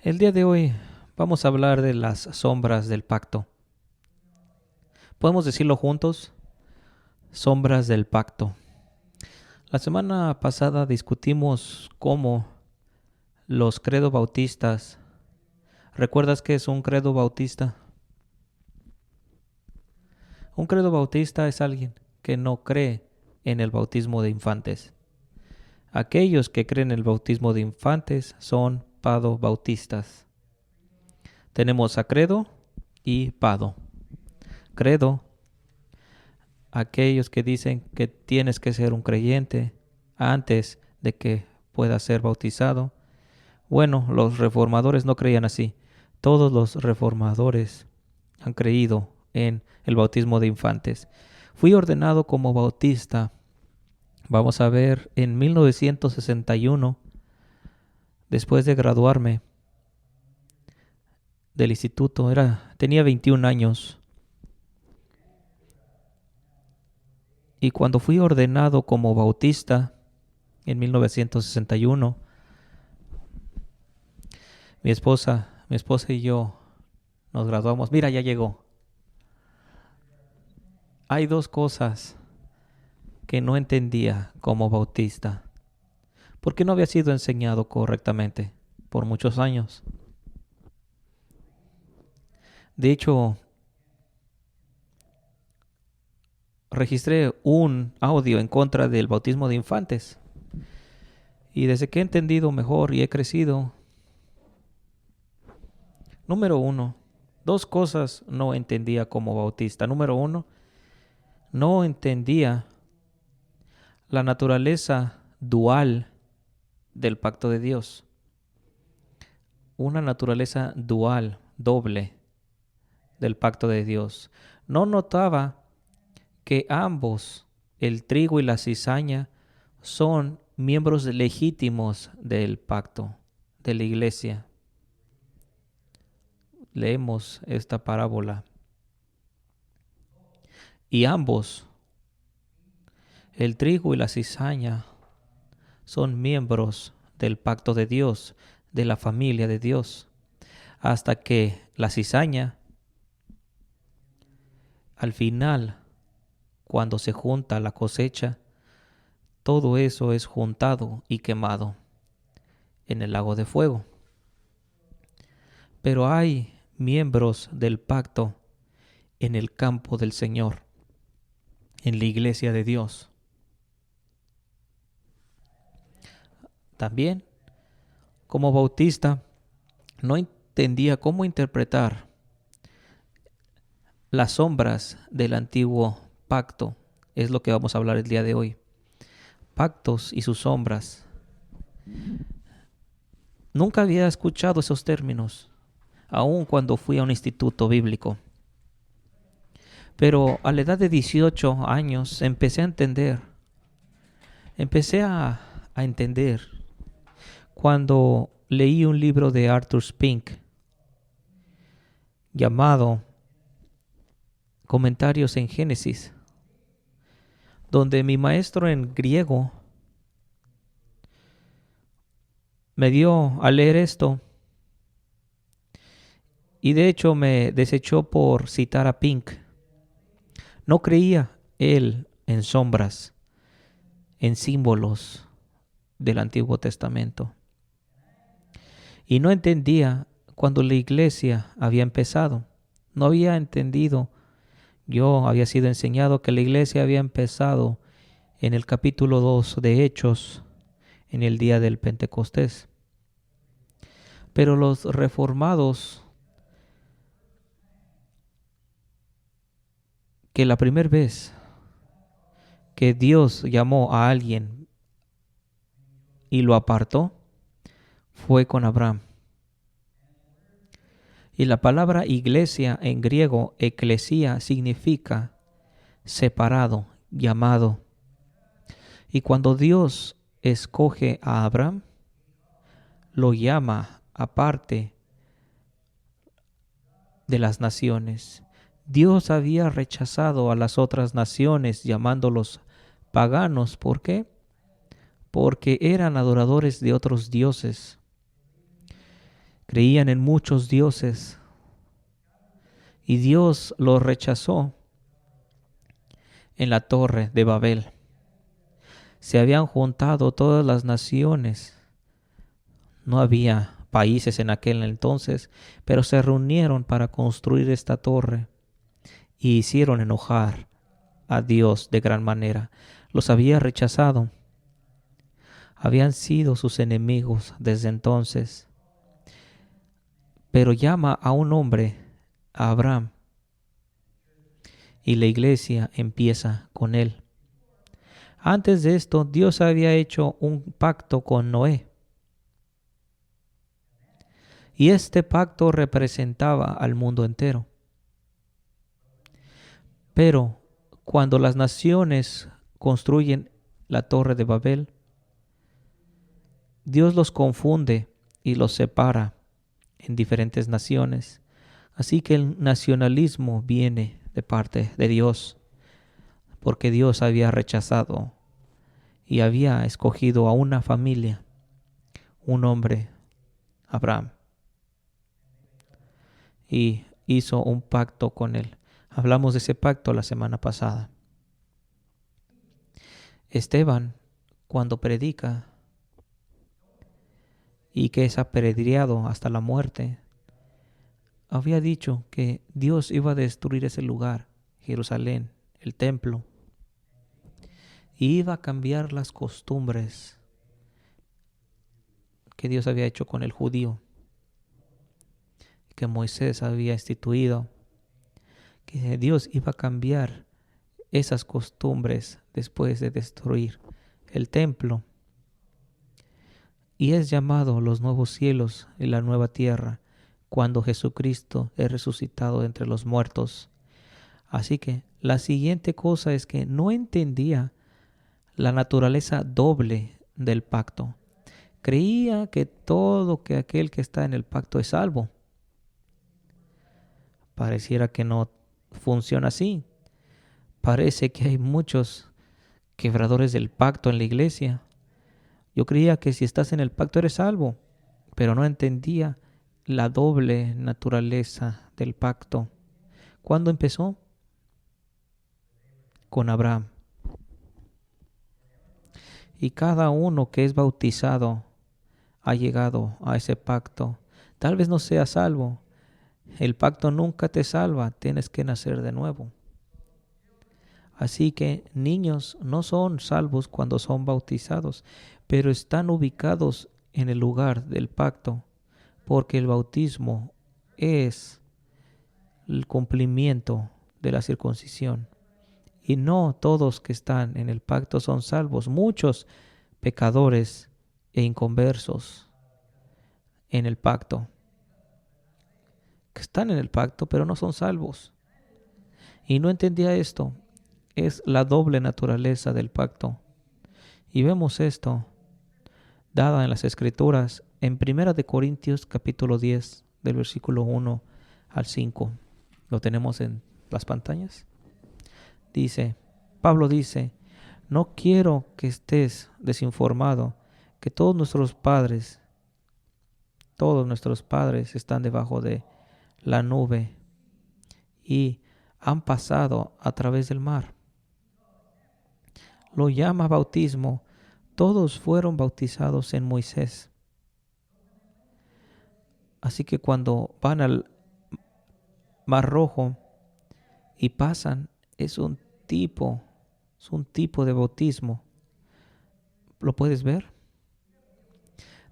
El día de hoy vamos a hablar de las sombras del pacto. ¿Podemos decirlo juntos? Sombras del pacto. La semana pasada discutimos cómo los credo bautistas. ¿Recuerdas qué es un credo bautista? Un credo bautista es alguien que no cree en el bautismo de infantes. Aquellos que creen en el bautismo de infantes son padobautistas. Tenemos a credo y pado. Credo, aquellos que dicen que tienes que ser un creyente antes de que puedas ser bautizado. Bueno, los reformadores no creían así. Todos los reformadores han creído en el bautismo de infantes. Fui ordenado como bautista, vamos a ver, en 1961, después de graduarme del instituto. Tenía 21 años. Y cuando fui ordenado como bautista en 1961, mi esposa y yo nos graduamos. Mira, ya llegó. Hay dos cosas que no entendía como bautista, porque no había sido enseñado correctamente por muchos años. De hecho, registré un audio en contra del bautismo de infantes. Y desde que he entendido mejor y he crecido, número uno, dos cosas no entendía como bautista. Número uno, no entendía la naturaleza dual del pacto de Dios. Una naturaleza dual, doble, del pacto de Dios. No notaba que ambos, el trigo y la cizaña, son miembros legítimos del pacto, de la iglesia. Leemos esta parábola. Y ambos, el trigo y la cizaña, son miembros del pacto de Dios, de la familia de Dios, hasta que la cizaña, al final, cuando se junta la cosecha, todo eso es juntado y quemado en el lago de fuego. Pero hay miembros del pacto en el campo del Señor, en la iglesia de Dios. También, como bautista, no entendía cómo interpretar las sombras del antiguo pacto. Es lo que vamos a hablar el día de hoy. Pactos y sus sombras. Nunca había escuchado esos términos, aun cuando fui a un instituto bíblico. Pero a la edad de 18 años empecé a entender cuando leí un libro de Arthur Spink llamado Comentarios en Génesis, donde mi maestro en griego me dio a leer esto y de hecho me desechó por citar a Pink. No creía él en sombras, en símbolos del Antiguo Testamento. Y no entendía cuando la iglesia había empezado. No había entendido. Yo había sido enseñado que la iglesia había empezado en el capítulo 2 de Hechos, en el día del Pentecostés. Pero los reformados, que la primera vez que Dios llamó a alguien y lo apartó, fue con Abraham. Y la palabra iglesia en griego, eclesia, significa separado, llamado. Y cuando Dios escoge a Abraham, lo llama aparte de las naciones. Dios había rechazado a las otras naciones llamándolos paganos. ¿Por qué? Porque eran adoradores de otros dioses. Creían en muchos dioses y Dios los rechazó en la torre de Babel. Se habían juntado todas las naciones. No había países en aquel entonces, pero se reunieron para construir esta torre y hicieron enojar a Dios de gran manera. Los había rechazado. Habían sido sus enemigos desde entonces. Pero llama a un hombre, a Abraham, y la iglesia empieza con él. Antes de esto, Dios había hecho un pacto con Noé. Y este pacto representaba al mundo entero. Pero cuando las naciones construyen la torre de Babel, Dios los confunde y los separa en diferentes naciones. Así que el nacionalismo viene de parte de Dios, porque Dios había rechazado y había escogido a una familia, un hombre, Abraham, y hizo un pacto con él. Hablamos de ese pacto la semana pasada. Esteban, cuando predica y que es apedreado hasta la muerte, había dicho que Dios iba a destruir ese lugar, Jerusalén, el templo, y iba a cambiar las costumbres que Dios había hecho con el judío, que Moisés había instituido, que Dios iba a cambiar esas costumbres después de destruir el templo. Y es llamado los nuevos cielos y la nueva tierra cuando Jesucristo es resucitado entre los muertos. Así que la siguiente cosa es que no entendía la naturaleza doble del pacto. Creía que que aquel que está en el pacto es salvo. Pareciera que no funciona así. Parece que hay muchos quebradores del pacto en la iglesia. Yo creía que si estás en el pacto eres salvo, pero no entendía la doble naturaleza del pacto. ¿Cuándo empezó? Con Abraham. Y cada uno que es bautizado ha llegado a ese pacto. Tal vez no sea salvo. El pacto nunca te salva, tienes que nacer de nuevo. Así que niños no son salvos cuando son bautizados, pero están ubicados en el lugar del pacto, porque el bautismo es el cumplimiento de la circuncisión. Y no todos que están en el pacto son salvos. Muchos pecadores e inconversos en el pacto, que están en el pacto, pero no son salvos. Y no entendía esto. Es la doble naturaleza del pacto. Y vemos esto dada en las Escrituras en 1 de Corintios capítulo 10 del versículo 1 al 5. ¿Lo tenemos en las pantallas? Pablo dice, no quiero que estés desinformado, que todos nuestros padres están debajo de la nube y han pasado a través del mar. Lo llama bautismo. Todos fueron bautizados en Moisés. Así que cuando van al Mar Rojo y pasan, es un tipo de bautismo. ¿Lo puedes ver?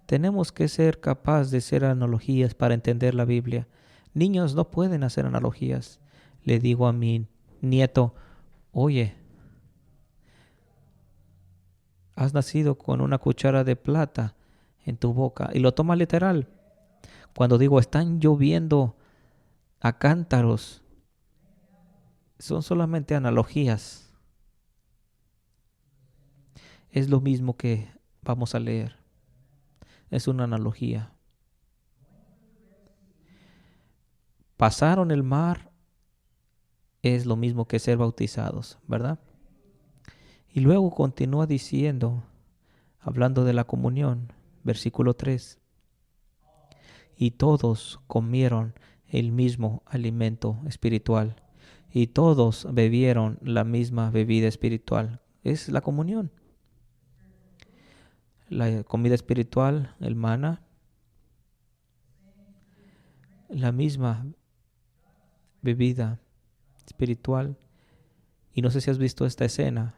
Tenemos que ser capaces de hacer analogías para entender la Biblia. Niños no pueden hacer analogías. Le digo a mi nieto, oye, has nacido con una cuchara de plata en tu boca, y lo toma literal. Cuando digo están lloviendo a cántaros, son solamente analogías. Es lo mismo que vamos a leer. Es una analogía. Pasaron el mar es lo mismo que ser bautizados, ¿verdad? Y luego continúa diciendo, hablando de la comunión, versículo 3. y todos comieron el mismo alimento espiritual y todos bebieron la misma bebida espiritual. Es la comunión. La comida espiritual, el maná, la misma bebida espiritual. Y no sé si has visto esta escena,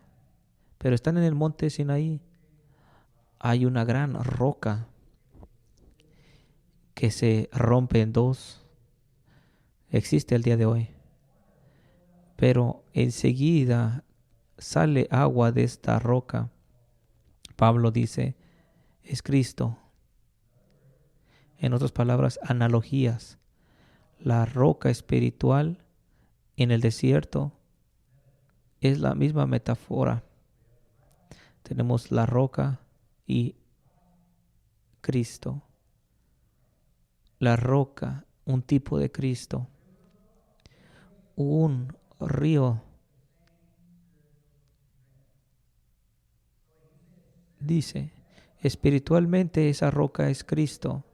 pero están en el monte Sinaí. Hay una gran roca que se rompe en dos. Existe el día de hoy. Pero enseguida sale agua de esta roca. Pablo dice, es Cristo. En otras palabras, analogías. La roca espiritual en el desierto es la misma metáfora. Tenemos la roca y Cristo. La roca, un tipo de Cristo. Un río. Dice, espiritualmente esa roca es Cristo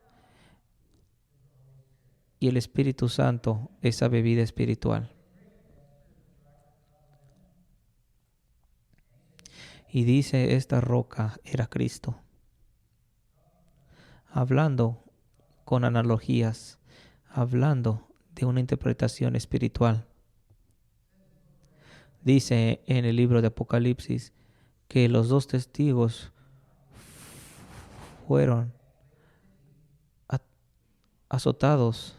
y el Espíritu Santo, esa bebida espiritual. Y dice, esta roca era Cristo. Hablando con analogías, hablando de una interpretación espiritual. Dice en el libro de Apocalipsis que los dos testigos fueron azotados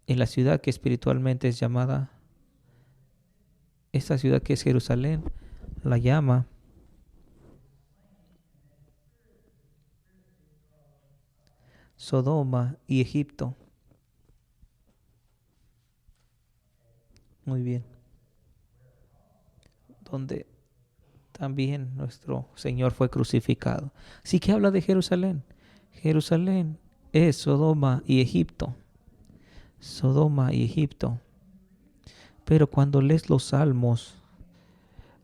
en la ciudad que espiritualmente es llamada, esta ciudad que es Jerusalén, la llama Sodoma y Egipto. Muy bien. Donde también nuestro Señor fue crucificado. Sí que habla de Jerusalén. Jerusalén es Sodoma y Egipto. Sodoma y Egipto. Pero cuando lees los salmos,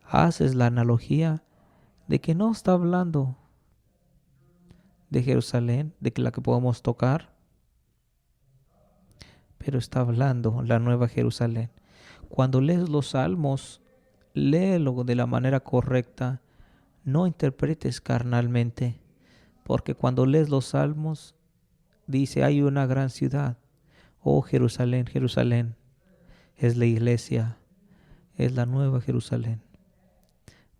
haces la analogía de que no está hablando de Jerusalén, de que la que podemos tocar, pero está hablando la nueva Jerusalén. Cuando lees los salmos, léelo de la manera correcta, no interpretes carnalmente, porque cuando lees los salmos, dice, hay una gran ciudad, oh Jerusalén, Jerusalén, es la iglesia, es la nueva Jerusalén.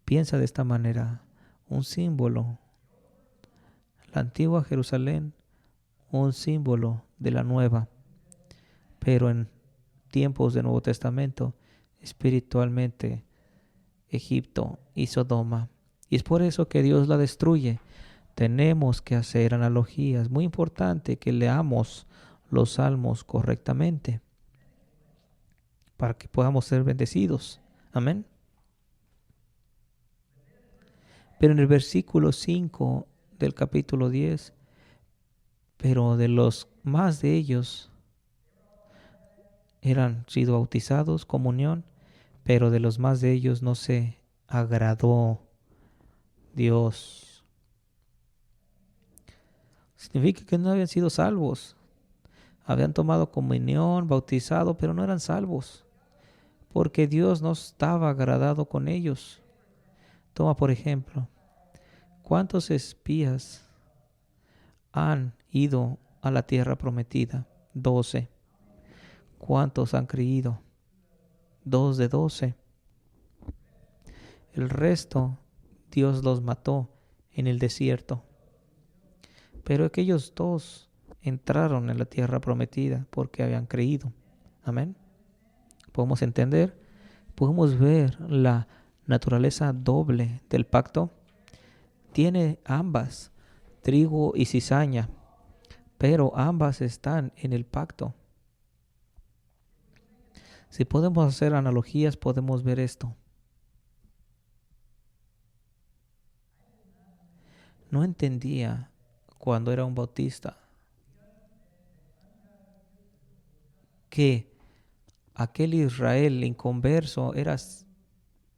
Piensa de esta manera, un símbolo, la antigua Jerusalén, un símbolo de la nueva, pero en tiempos del Nuevo Testamento, espiritualmente, Egipto y Sodoma. Y es por eso que Dios la destruye. Tenemos que hacer analogías. Muy importante que leamos los salmos correctamente para que podamos ser bendecidos. Amén. Pero en el versículo 5 del capítulo 10, pero de los más de ellos eran sido bautizados, comunión, pero de los más de ellos no se agradó Dios. Significa que no habían sido salvos. Habían tomado comunión, bautizado, pero no eran salvos, porque Dios no estaba agradado con ellos. Toma por ejemplo, ¿cuántos espías han ido a la tierra prometida? 12. ¿Cuántos han creído? 2 de 12. El resto Dios los mató en el desierto. Pero aquellos dos entraron en la tierra prometida porque habían creído. Amén. Podemos entender, podemos ver la naturaleza doble del pacto. Tiene ambas, trigo y cizaña, pero ambas están en el pacto. Si podemos hacer analogías, podemos ver esto. No entendía cuando era un bautista que aquel Israel inconverso era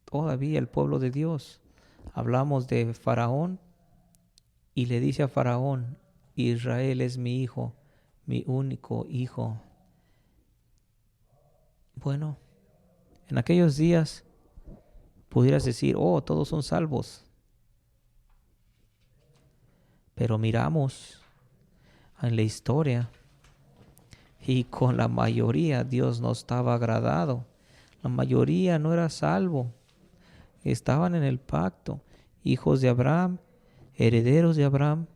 todavía el pueblo de Dios. Hablamos de Faraón y le dice a Faraón, Israel es mi hijo, mi único hijo. Bueno, en aquellos días pudieras decir, oh, todos son salvos. Pero miramos en la historia y con la mayoría Dios no estaba agradado. La mayoría no era salvo. Estaban en el pacto, hijos de Abraham, herederos de Abraham.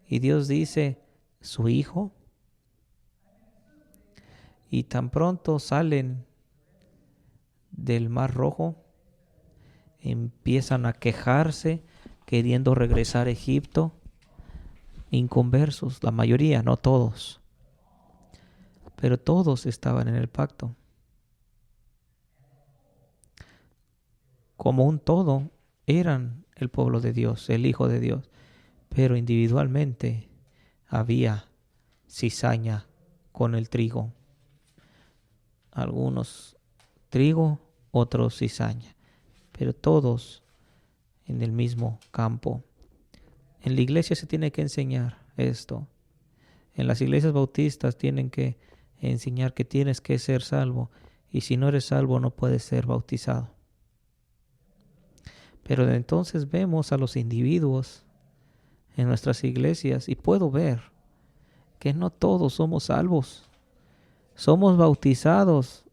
Y Dios dice, su hijo. Y tan pronto salen del Mar Rojo, empiezan a quejarse, queriendo regresar a Egipto. Inconversos, la mayoría, no todos. Pero todos estaban en el pacto. Como un todo, eran el pueblo de Dios, el Hijo de Dios. Pero individualmente había cizaña con el trigo. Algunos trigo, otros cizaña. Pero todos en el mismo campo. En la iglesia se tiene que enseñar esto. En las iglesias bautistas tienen que enseñar que tienes que ser salvo. Y si no eres salvo no puedes ser bautizado. Pero de entonces vemos a los individuos en nuestras iglesias y puedo ver que no todos somos salvos. Somos bautizados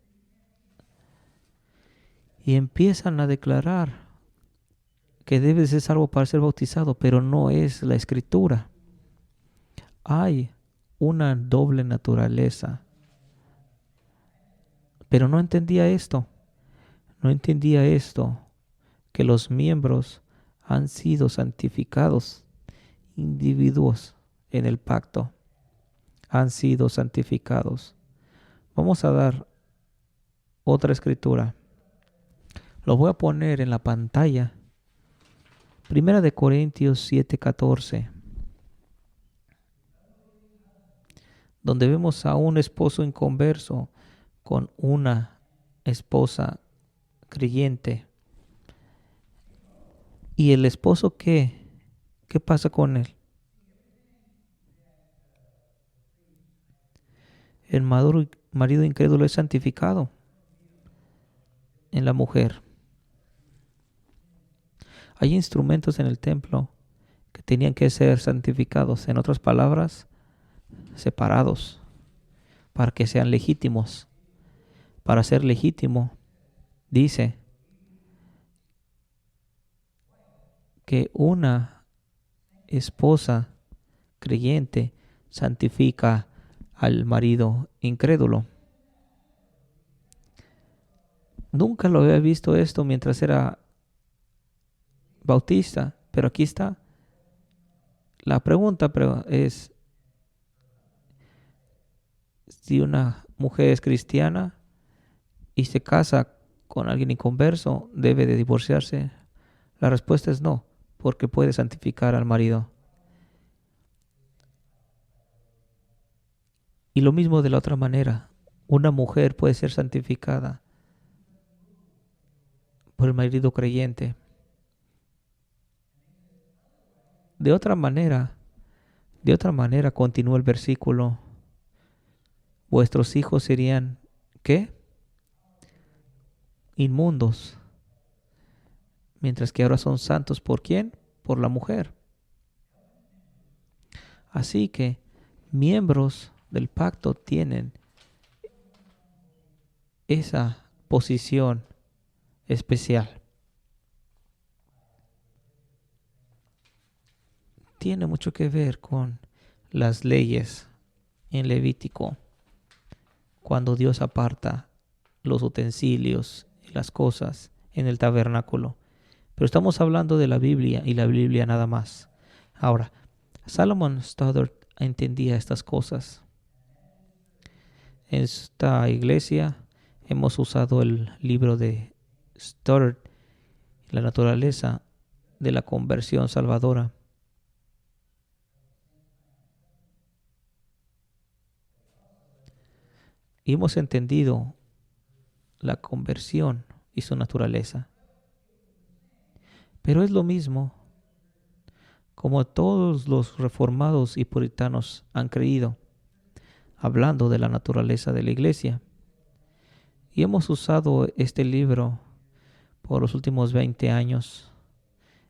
y empiezan a declarar que debes ser salvo para ser bautizado, pero no es la escritura. Hay una doble naturaleza. Pero no entendía esto. No entendía esto, que los miembros han sido santificados, individuos en el pacto han sido santificados. Vamos a dar otra escritura. Lo voy a poner en la pantalla. Primera de Corintios 7:14, donde vemos a un esposo inconverso con una esposa creyente. ¿Y el esposo qué? ¿Qué pasa con él? El marido incrédulo es santificado en la mujer. Hay instrumentos en el templo que tenían que ser santificados, en otras palabras, separados, para que sean legítimos. Para ser legítimo, dice que una esposa creyente santifica al marido incrédulo. Nunca lo había visto esto mientras era bautista, pero aquí está. La pregunta es, si una mujer es cristiana y se casa con alguien inconverso, ¿debe de divorciarse? La respuesta es no, porque puede santificar al marido. Y lo mismo de la otra manera, una mujer puede ser santificada por el marido creyente. De otra manera, continúa el versículo. Vuestros hijos serían, ¿qué? Inmundos. Mientras que ahora son santos, ¿por quién? Por la mujer. Así que miembros del pacto tienen esa posición especial. Tiene mucho que ver con las leyes en Levítico, cuando Dios aparta los utensilios y las cosas en el tabernáculo. Pero estamos hablando de la Biblia y la Biblia nada más. Ahora, Salomon Stoddard entendía estas cosas. En esta iglesia hemos usado el libro de Stoddard, La naturaleza de la conversión salvadora. Y hemos entendido la conversión y su naturaleza. Pero es lo mismo como todos los reformados y puritanos han creído, hablando de la naturaleza de la iglesia. Y hemos usado este libro por los últimos 20 años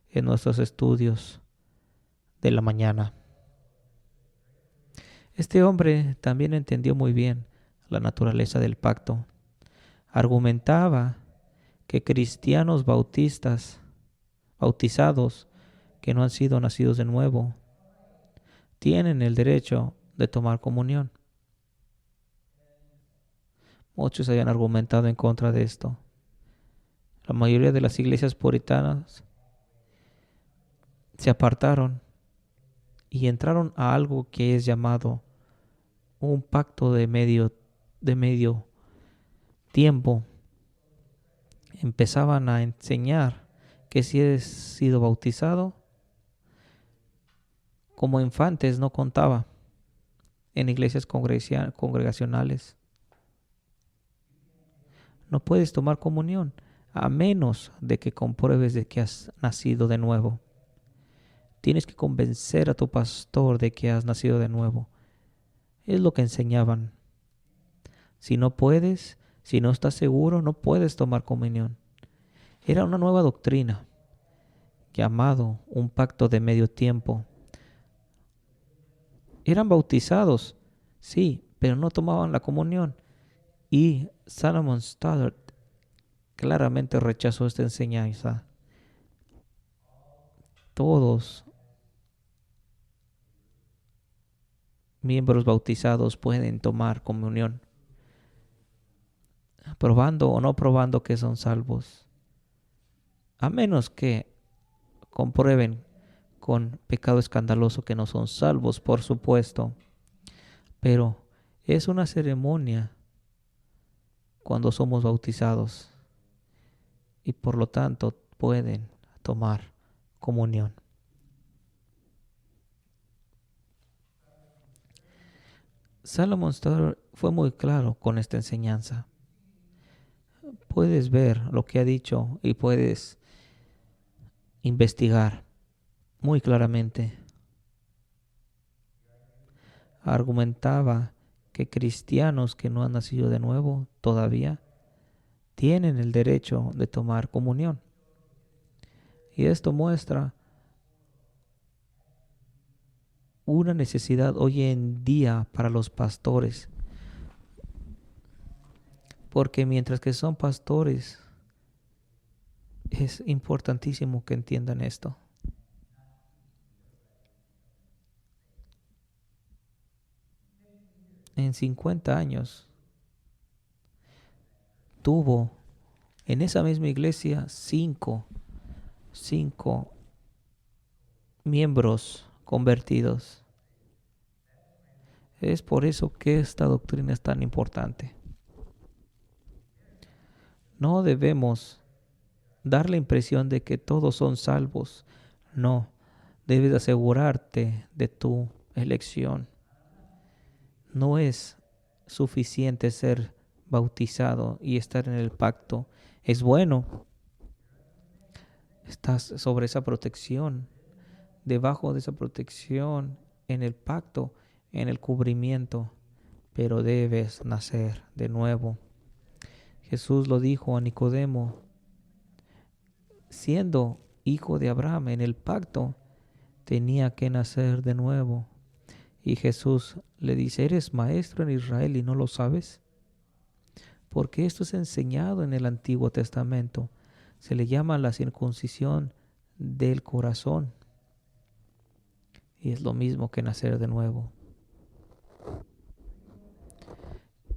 en nuestros estudios de la mañana. Este hombre también entendió muy bien la naturaleza del pacto. Argumentaba que cristianos bautizados que no han sido nacidos de nuevo, tienen el derecho de tomar comunión. Muchos habían argumentado en contra de esto. La mayoría de las iglesias puritanas se apartaron y entraron a algo que es llamado un pacto de medio tiempo. Empezaban a enseñar que si eres sido bautizado, como infantes no contaba en iglesias congregacionales. No puedes tomar comunión a menos de que compruebes de que has nacido de nuevo. Tienes que convencer a tu pastor de que has nacido de nuevo. Es lo que enseñaban. Si no puedes, si no estás seguro, no puedes tomar comunión. Era una nueva doctrina, llamado un pacto de medio tiempo. Eran bautizados, sí, pero no tomaban la comunión. Y Salomon Stoddard claramente rechazó esta enseñanza. Todos miembros bautizados pueden tomar comunión, probando o no probando que son salvos, a menos que comprueben con pecado escandaloso que no son salvos, por supuesto. Pero es una ceremonia cuando somos bautizados y por lo tanto pueden tomar comunión. Salomon Stoddard fue muy claro con esta enseñanza. Puedes ver lo que ha dicho y puedes investigar muy claramente. Argumentaba que cristianos que no han nacido de nuevo todavía tienen el derecho de tomar comunión. Y esto muestra una necesidad hoy en día para los pastores. Porque mientras que son pastores, es importantísimo que entiendan esto. En 50 años tuvo en esa misma iglesia cinco miembros convertidos. Es por eso que esta doctrina es tan importante. No debemos dar la impresión de que todos son salvos. No, debes asegurarte de tu elección. No es suficiente ser bautizado y estar en el pacto. Es bueno. Estás sobre esa protección, debajo de esa protección, en el pacto, en el cubrimiento, pero debes nacer de nuevo. Jesús lo dijo a Nicodemo, siendo hijo de Abraham en el pacto, tenía que nacer de nuevo. Y Jesús le dice, ¿eres maestro en Israel y no lo sabes? Porque esto es enseñado en el Antiguo Testamento. Se le llama la circuncisión del corazón. Y es lo mismo que nacer de nuevo.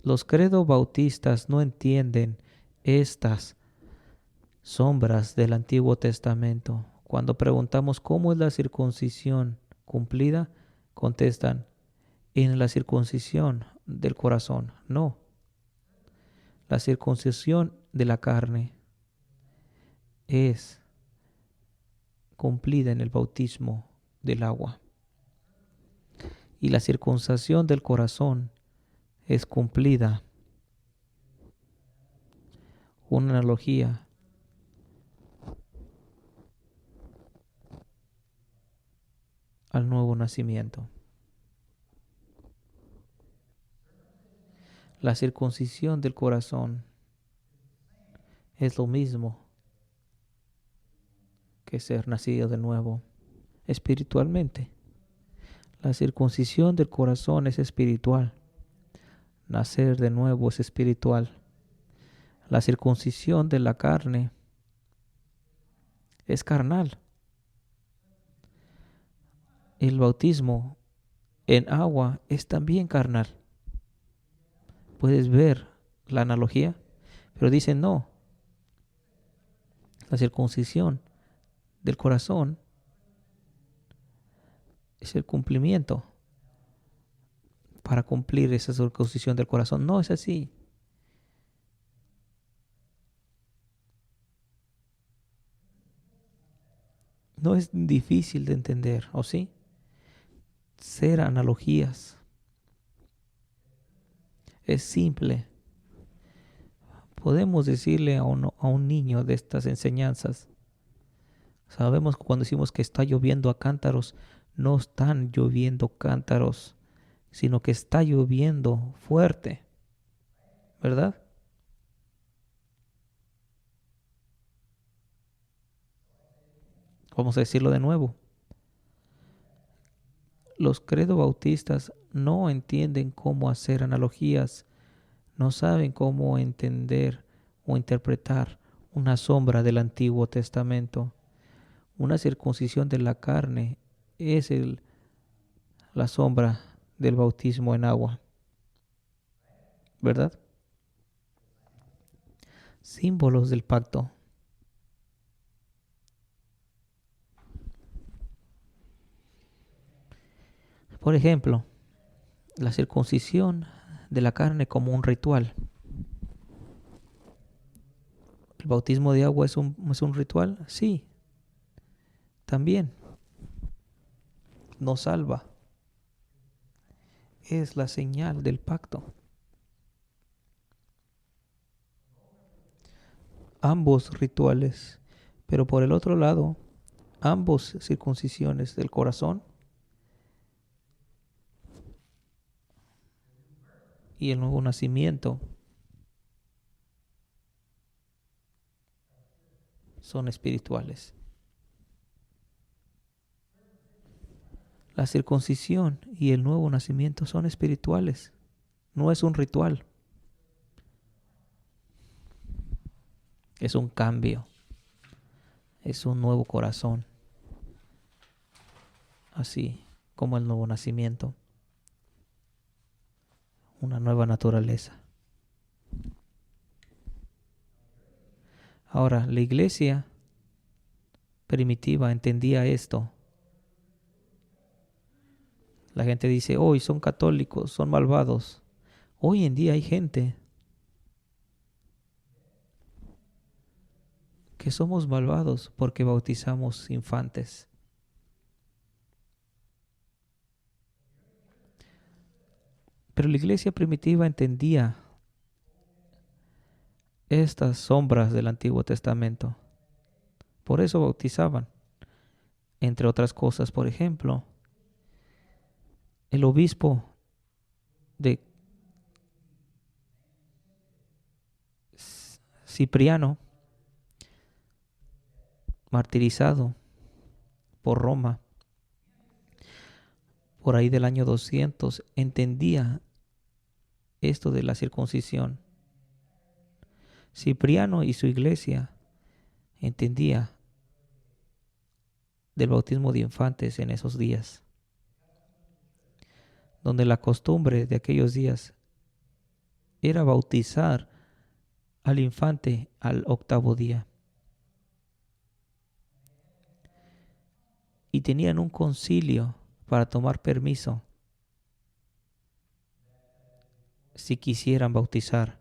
Los credo bautistas no entienden estas sombras del Antiguo Testamento. Cuando preguntamos cómo es la circuncisión cumplida, contestan, en la circuncisión del corazón. No, la circuncisión de la carne es cumplida en el bautismo del agua. Y la circuncisión del corazón es cumplida. Una analogía. al nuevo nacimiento. La circuncisión del corazón es lo mismo que ser nacido de nuevo espiritualmente. La circuncisión del corazón es espiritual. Nacer de nuevo es espiritual. La circuncisión de la carne es carnal. El bautismo en agua es también carnal. Puedes ver la analogía, pero dicen no. La circuncisión del corazón es el cumplimiento para cumplir esa circuncisión del corazón. No es así. No es difícil de entender, ¿o sí? Ser analogías. Es simple. Podemos decirle a un niño de estas enseñanzas. Sabemos que cuando decimos que está lloviendo a cántaros, no están lloviendo cántaros, sino que está lloviendo fuerte, ¿verdad? Vamos a decirlo de nuevo. Los credobautistas no entienden cómo hacer analogías, no saben cómo entender o interpretar una sombra del Antiguo Testamento. Una circuncisión de la carne es la sombra del bautismo en agua, ¿verdad? Símbolos del pacto. Por ejemplo, la circuncisión de la carne como un ritual. ¿El bautismo de agua es un ritual? Sí, también. Nos salva. Es la señal del pacto. Ambos rituales, pero por el otro lado, ambos circuncisiones del corazón y el nuevo nacimiento son espirituales. La circuncisión y el nuevo nacimiento son espirituales, no es un ritual, es un cambio, es un nuevo corazón, así como el nuevo nacimiento, una nueva naturaleza. Ahora, la iglesia primitiva entendía esto. La gente dice, hoy son católicos, son malvados. Hoy en día hay gente que somos malvados porque bautizamos infantes. Pero la iglesia primitiva entendía estas sombras del Antiguo Testamento. Por eso bautizaban. Entre otras cosas, por ejemplo, el obispo de Cipriano, martirizado por Roma, por ahí del año 200, entendía esto de la circuncisión. Cipriano y su iglesia entendía del bautismo de infantes en esos días, donde la costumbre de aquellos días era bautizar al infante al 8º día. Y tenían un concilio para tomar permiso si quisieran bautizar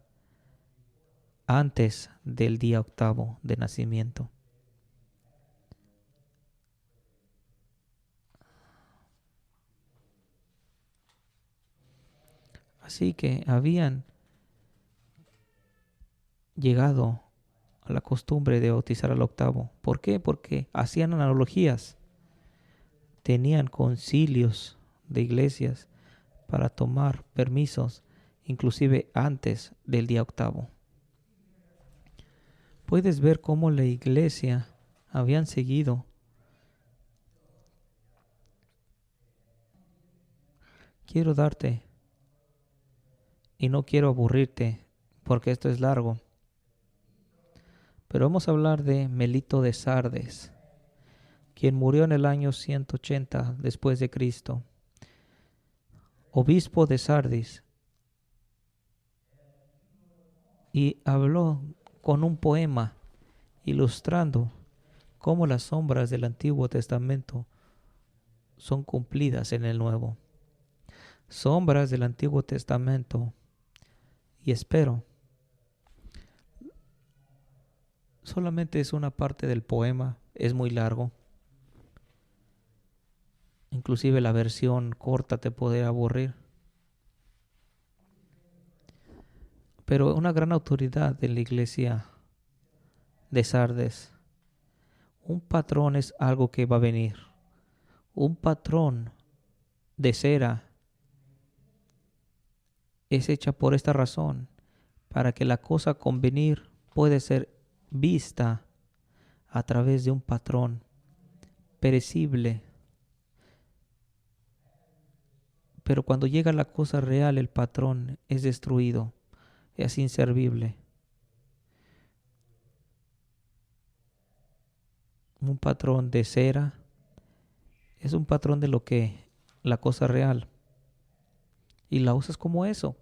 antes del día 8º de nacimiento. Así que habían llegado a la costumbre de bautizar al 8º. ¿Por qué? Porque hacían analogías. tenían concilios de iglesias para tomar permisos, inclusive antes del día octavo. Puedes ver cómo la iglesia habían seguido. Quiero darte, y no quiero aburrirte, porque esto es largo, pero vamos a hablar de Melito de Sardes, quien murió en el año 180 después de Cristo, obispo de Sardis, y habló con un poema ilustrando cómo las sombras del Antiguo Testamento son cumplidas en el Nuevo. Sombras del Antiguo Testamento, y espero, solamente es una parte del poema, es muy largo. Inclusive la versión corta te puede aburrir. Pero una gran autoridad de la iglesia de Sardes. Un patrón es algo que va a venir. Un patrón de cera es hecha por esta razón, para que la cosa a convenir puede ser vista a través de un patrón perecible. Pero cuando llega la cosa real, el patrón es destruido, es inservible. Un patrón de cera es un patrón de lo que la cosa real, y la usas como eso,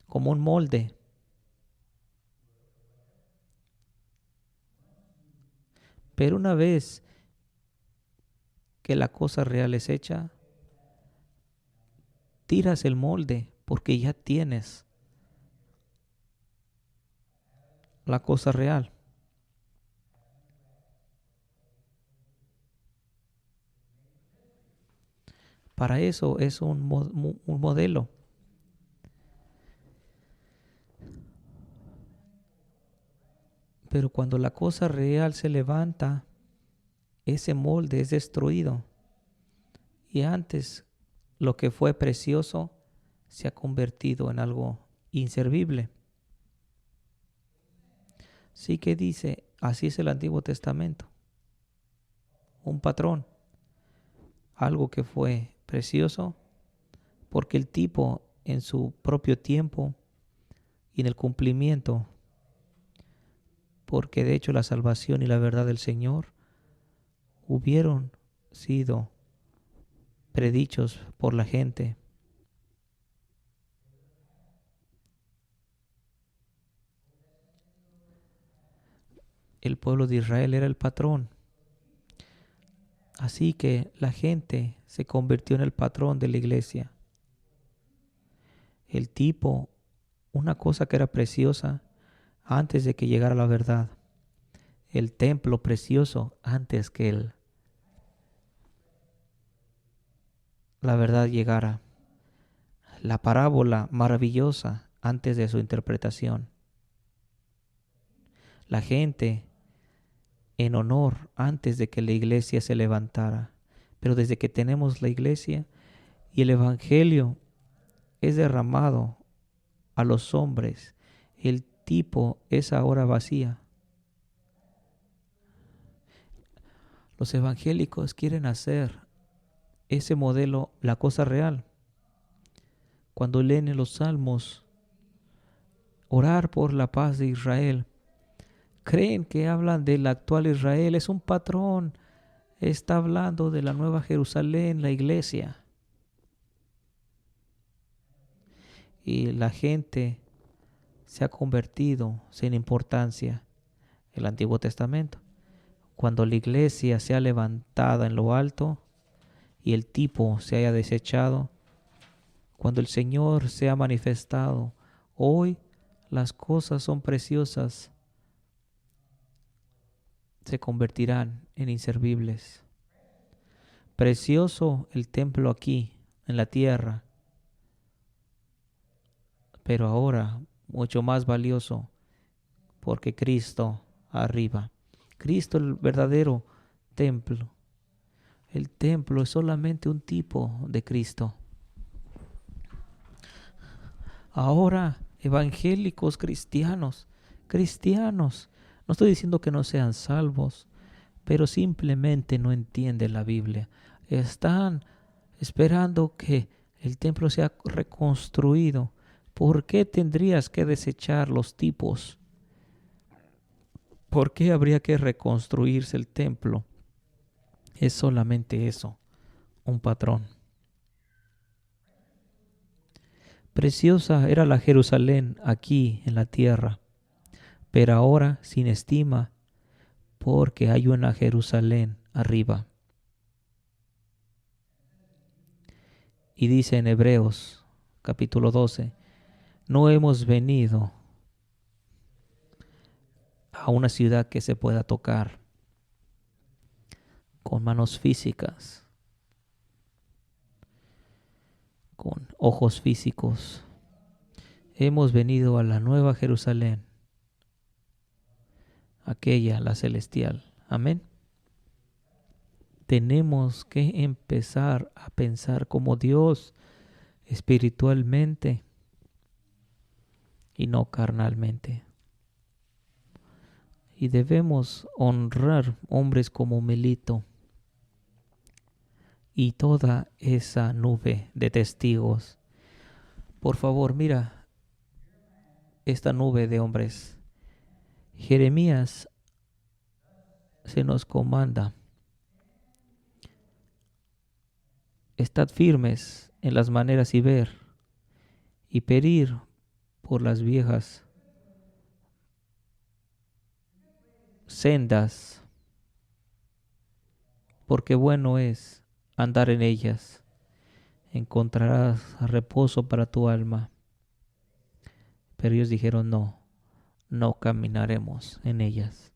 como un molde. Pero una vez que la cosa real es hecha, tiras el molde porque ya tienes la cosa real. Para eso es un modelo. Pero cuando la cosa real se levanta, ese molde es destruido. Y antes lo que fue precioso se ha convertido en algo inservible. Sí que dice, así es el Antiguo Testamento. Un patrón, algo que fue precioso, porque el tipo en su propio tiempo y en el cumplimiento, porque de hecho la salvación y la verdad del Señor hubieron sido predichos por la gente. El pueblo de Israel era el patrón. Así que la gente se convirtió en el patrón de la iglesia. El tipo, una cosa que era preciosa antes de que llegara la verdad. El templo precioso antes que la verdad llegara. La parábola maravillosa antes de su interpretación. La gente en honor antes de que la iglesia se levantara. Pero desde que tenemos la iglesia y el evangelio es derramado a los hombres, el tipo es ahora vacía. Los evangélicos quieren hacer ese modelo la cosa real. Cuando leen en los salmos, orar por la paz de Israel, creen que hablan del actual Israel, es un patrón, está hablando de la nueva Jerusalén, la iglesia. Y la gente se ha convertido sin importancia en el Antiguo Testamento. Cuando la iglesia sea levantada en lo alto y el tipo se haya desechado, cuando el Señor se ha manifestado, hoy las cosas son preciosas, se convertirán en inservibles. Precioso el templo aquí, en la tierra, pero ahora mucho más valioso porque Cristo arriba. Cristo el verdadero templo. El templo es solamente un tipo de Cristo. Ahora, evangélicos cristianos, no estoy diciendo que no sean salvos, pero simplemente no entienden la Biblia. Están esperando que el templo sea reconstruido. ¿Por qué tendrías que desechar los tipos? ¿Por qué habría que reconstruirse el templo? Es solamente eso, un patrón. Preciosa era la Jerusalén aquí en la tierra, pero ahora sin estima, porque hay una Jerusalén arriba. Y dice en Hebreos capítulo 12, no hemos venido a una ciudad que se pueda tocar con manos físicas, con ojos físicos. Hemos venido a la nueva Jerusalén, aquella, la celestial. Amén. Tenemos que empezar a pensar como Dios espiritualmente y no carnalmente. Y debemos honrar hombres como Melito y toda esa nube de testigos. Por favor, mira esta nube de hombres. Jeremías se nos comanda: estad firmes en las maneras y ver y pedir por las viejas sendas, porque bueno es andar en ellas. Encontrarás reposo para tu alma. Pero ellos dijeron no, no caminaremos en ellas.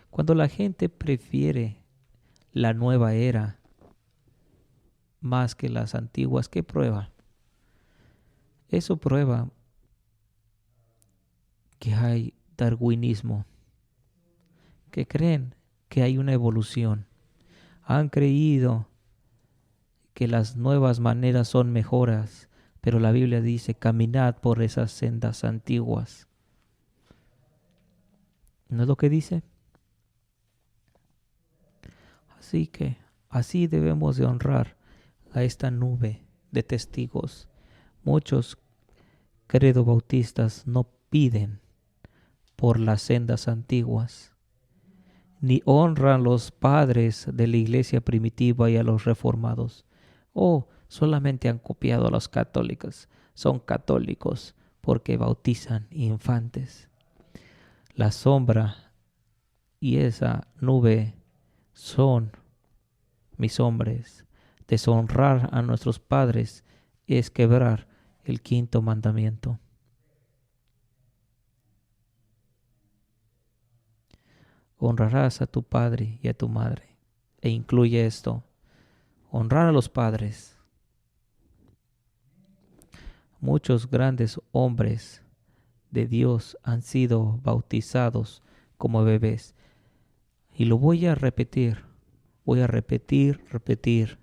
Cuando la gente prefiere la nueva era más que las antiguas, ¿qué prueba? Eso prueba que hay darwinismo, que creen que hay una evolución. Han creído que las nuevas maneras son mejoras, pero la Biblia dice, caminad por esas sendas antiguas. ¿No es lo que dice? Así que así debemos de honrar a esta nube de testigos. Muchos credo bautistas no piden por las sendas antiguas, ni honran a los padres de la iglesia primitiva y a los reformados. Solamente han copiado a los católicos. Son católicos porque bautizan infantes. La sombra y esa nube son mis hombres. Deshonrar a nuestros padres es quebrar el quinto mandamiento. Honrarás a tu padre y a tu madre. E incluye esto: honrar a los padres. Muchos grandes hombres de Dios han sido bautizados como bebés. Y lo voy a repetir. Voy a repetir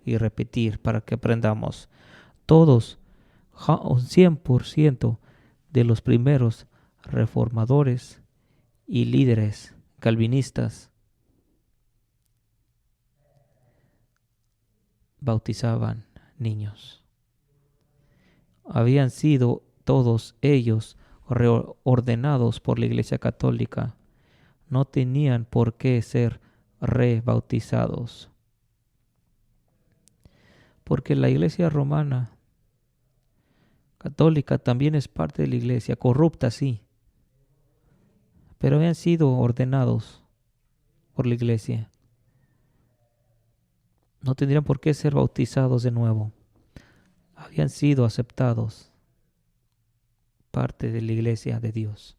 y repetir para que aprendamos. Todos, un 100% de los primeros reformadores y líderes calvinistas bautizaban niños. Habían sido todos ellos reordenados por la Iglesia Católica. No tenían por qué ser rebautizados. Porque la Iglesia Romana Católica también es parte de la Iglesia, corrupta sí, pero habían sido ordenados por la Iglesia. No tendrían por qué ser bautizados de nuevo. Habían sido aceptados parte de la Iglesia de Dios.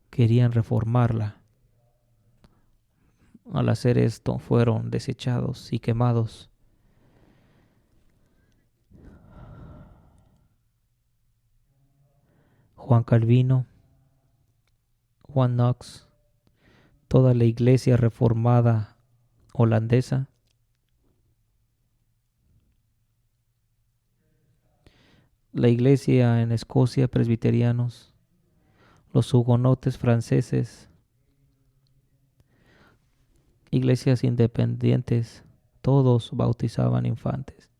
Querían reformarla. Al hacer esto fueron desechados y quemados. Juan Calvino, Juan Knox, toda la iglesia reformada holandesa, la iglesia en Escocia, presbiterianos, los hugonotes franceses, iglesias independientes, todos bautizaban infantes.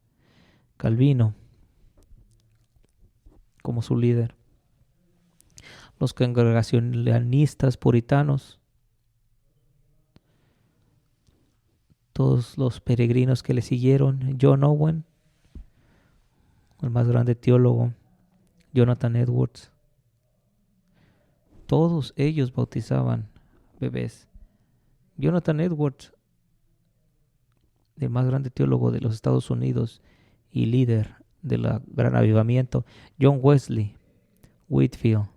Calvino como su líder. Los congregacionalistas puritanos, todos los peregrinos que le siguieron, John Owen, el más grande teólogo, Jonathan Edwards, todos ellos bautizaban bebés. Jonathan Edwards, el más grande teólogo de los Estados Unidos y líder del gran avivamiento. John Wesley, Whitefield,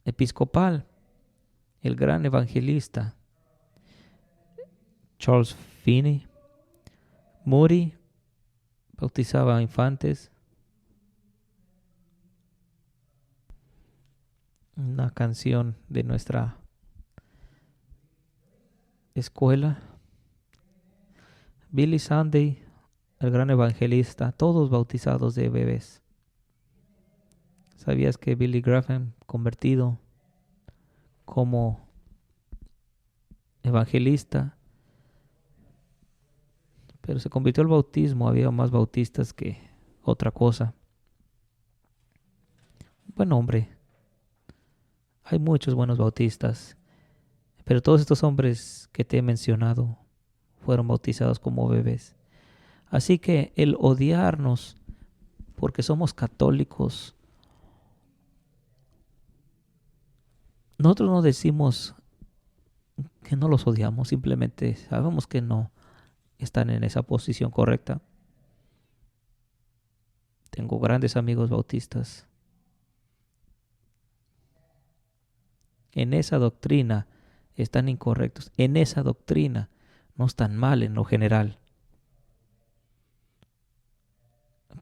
episcopal, el gran evangelista. Charles Finney, Moody, bautizaba infantes. Una canción de nuestra escuela. Billy Sunday, el gran evangelista, todos bautizados de bebés. ¿Sabías que Billy Graham, convertido como evangelista, pero se convirtió al bautismo? Había más bautistas que otra cosa. Buen hombre. Hay muchos buenos bautistas, pero todos estos hombres que te he mencionado fueron bautizados como bebés. Así que el odiarnos porque somos católicos, nosotros no decimos que no los odiamos, simplemente sabemos que no están en esa posición correcta. Tengo grandes amigos bautistas. En esa doctrina están incorrectos. En esa doctrina no están mal en lo general.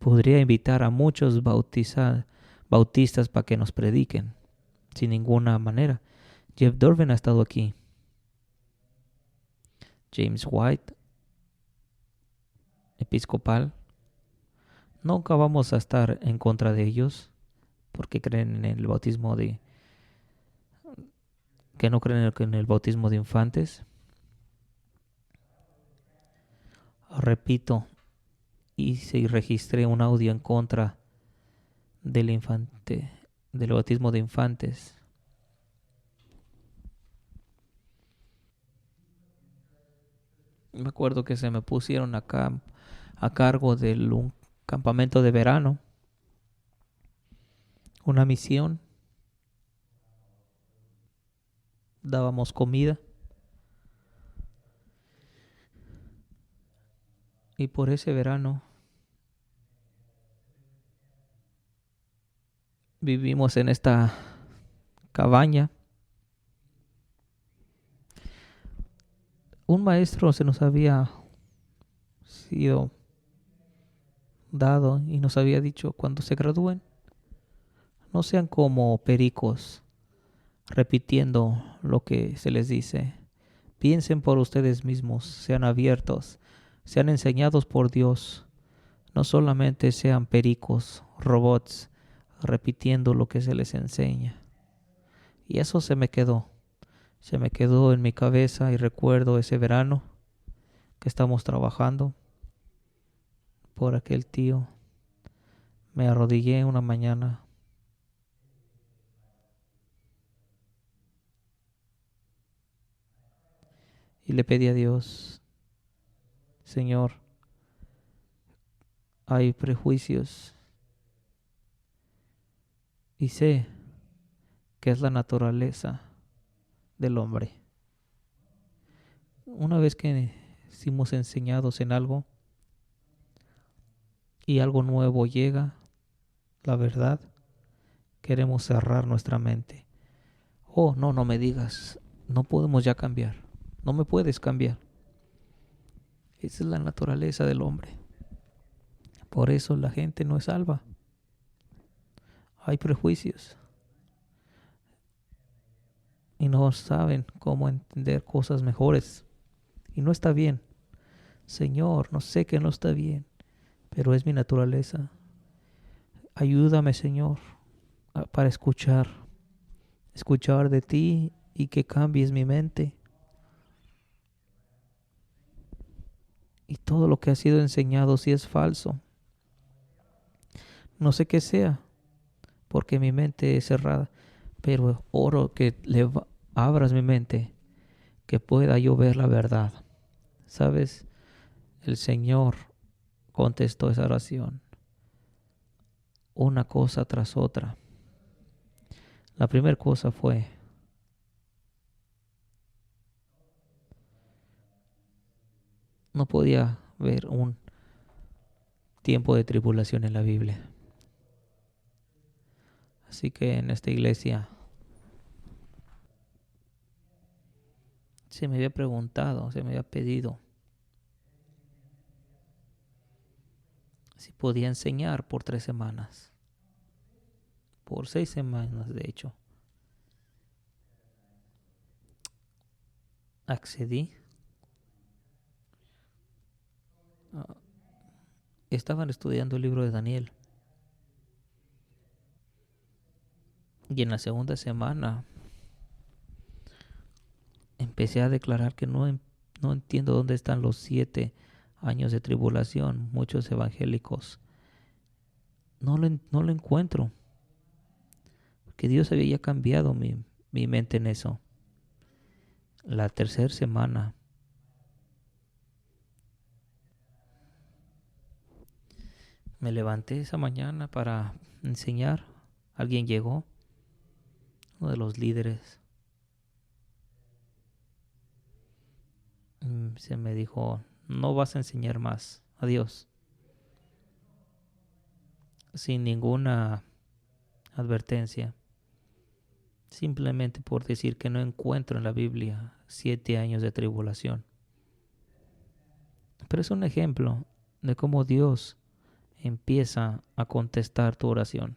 Podría invitar a muchos bautistas para que nos prediquen, sin ninguna manera. Jeff Durbin ha estado aquí. James White, episcopal. Nunca vamos a estar en contra de ellos porque creen en el bautismo que no creen en el bautismo de infantes. Repito, hice y registré un audio en contra del bautismo de infantes. Me acuerdo que se me pusieron acá a cargo de un campamento de verano, una misión. Dábamos comida. Y por ese verano vivimos en esta cabaña. Un maestro se nos había sido dado y nos había dicho: cuando se gradúen, no sean como pericos repitiendo lo que se les dice. Piensen por ustedes mismos, sean abiertos, sean enseñados por Dios. No solamente sean pericos, robots, repitiendo lo que se les enseña. Y eso se me quedó en mi cabeza, y recuerdo ese verano que estamos trabajando por aquel tío. Me arrodillé una mañana y le pedí a Dios: Señor, hay prejuicios y sé que es la naturaleza del hombre. Una vez que fuimos enseñados en algo y algo nuevo llega, la verdad, queremos cerrar nuestra mente. Oh, no me digas, no podemos ya cambiar, no me puedes cambiar. Esa es la naturaleza del hombre. Por eso la gente no es salva. Hay prejuicios. y no saben cómo entender cosas mejores. Y no está bien. Señor, no sé que no está bien, pero es mi naturaleza. Ayúdame, Señor, para escuchar de ti y que cambies mi mente. Y todo lo que ha sido enseñado si es falso, no sé qué sea, porque mi mente es cerrada, pero oro que abras mi mente, que pueda yo ver la verdad. ¿Sabes? El Señor contestó esa oración, una cosa tras otra. La primera cosa fue, no podía ver un tiempo de tribulación en la Biblia. Así que en esta iglesia se me había preguntado, se me había pedido si podía enseñar por 3 semanas, por 6 semanas de hecho. Accedí. Ah, estaban estudiando el libro de Daniel. Y en la segunda semana empecé a declarar que no entiendo dónde están los 7 años de tribulación. Muchos evangélicos no lo encuentro. Porque Dios había ya cambiado mi mente en eso. La tercera semana me levanté esa mañana para enseñar. Alguien llegó, uno de los líderes. Se me dijo, no vas a enseñar más. Adiós. Sin ninguna advertencia. Simplemente por decir que no encuentro en la Biblia 7 años de tribulación. Pero es un ejemplo de cómo Dios empieza a contestar tu oración.